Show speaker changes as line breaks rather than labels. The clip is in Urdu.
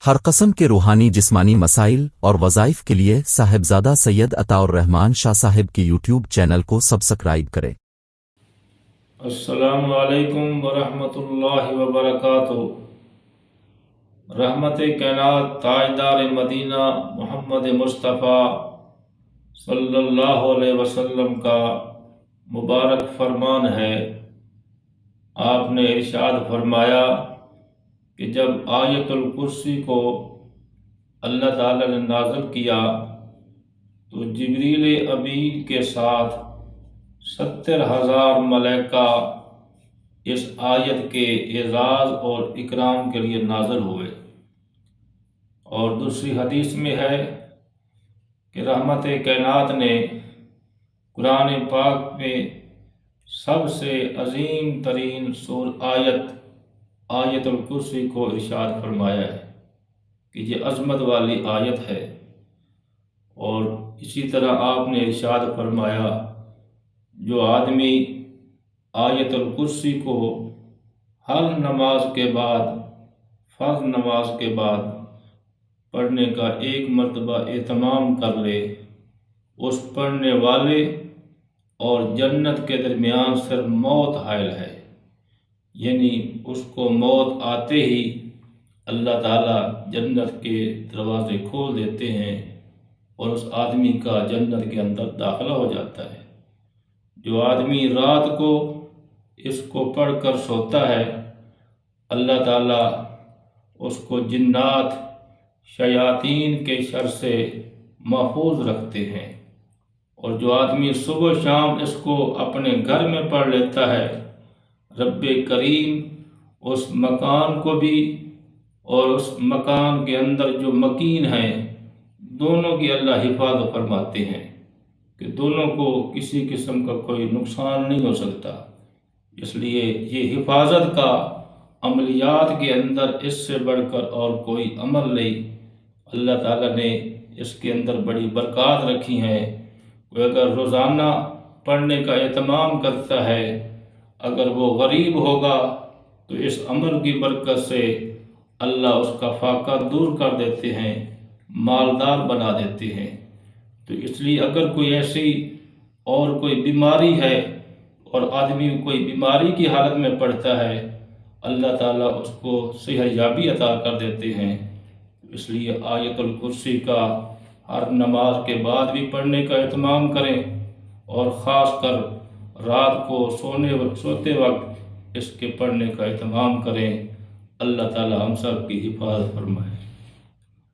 ہر قسم کے روحانی جسمانی مسائل اور وظائف کے لیے صاحبزادہ سید عطا الرحمن شاہ صاحب کی یوٹیوب چینل کو سبسکرائب کریں۔
السلام علیکم ورحمۃ اللہ وبرکاتہ۔ رحمت کائنات تاجدار مدینہ محمد مصطفیٰ صلی اللہ علیہ وسلم کا مبارک فرمان ہے، آپ نے ارشاد فرمایا کہ جب آیت الکرسی کو اللہ تعالی نے نازل کیا تو جبریل امین کے ساتھ 70,000 ملائکہ اس آیت کے اعزاز اور اکرام کے لیے نازل ہوئے۔ اور دوسری حدیث میں ہے کہ رحمت کائنات نے قرآن پاک میں سب سے عظیم ترین آیت الکرسی کو ارشاد فرمایا ہے کہ یہ عظمت والی آیت ہے۔ اور اسی طرح آپ نے ارشاد فرمایا جو آدمی آیت الکرسی کو ہر نماز کے بعد، فرض نماز کے بعد پڑھنے کا ایک مرتبہ اہتمام کر لے، اس پڑھنے والے اور جنت کے درمیان صرف موت حائل ہے، یعنی اس کو موت آتے ہی اللہ تعالیٰ جنت کے دروازے کھول دیتے ہیں اور اس آدمی کا جنت کے اندر داخلہ ہو جاتا ہے۔ جو آدمی رات کو اس کو پڑھ کر سوتا ہے، اللہ تعالیٰ اس کو جنات شیاطین کے شر سے محفوظ رکھتے ہیں۔ اور جو آدمی صبح شام اس کو اپنے گھر میں پڑھ لیتا ہے، رب کریم اس مکان کو بھی اور اس مکان کے اندر جو مکین ہیں دونوں کی اللہ حفاظت فرماتے ہیں کہ دونوں کو کسی قسم کا کوئی نقصان نہیں ہو سکتا۔ اس لیے یہ حفاظت کا عملیات کے اندر اس سے بڑھ کر اور کوئی عمل نہیں۔ اللہ تعالیٰ نے اس کے اندر بڑی برکات رکھی ہیں۔ وہ اگر روزانہ پڑھنے کا اہتمام کرتا ہے، اگر وہ غریب ہوگا تو اس عمل کی برکت سے اللہ اس کا فاقہ دور کر دیتے ہیں، مالدار بنا دیتے ہیں۔ تو اس لیے اگر کوئی ایسی اور کوئی بیماری ہے اور آدمی کوئی بیماری کی حالت میں پڑتا ہے، اللہ تعالیٰ اس کو صحت یابی عطا کر دیتے ہیں۔ اس لیے آیت الکرسی کا ہر نماز کے بعد بھی پڑھنے کا اہتمام کریں، اور خاص کر رات کو سوتے وقت اس کے پڑھنے کا اہتمام کریں۔ اللہ تعالیٰ ہم سب کی حفاظت فرمائے۔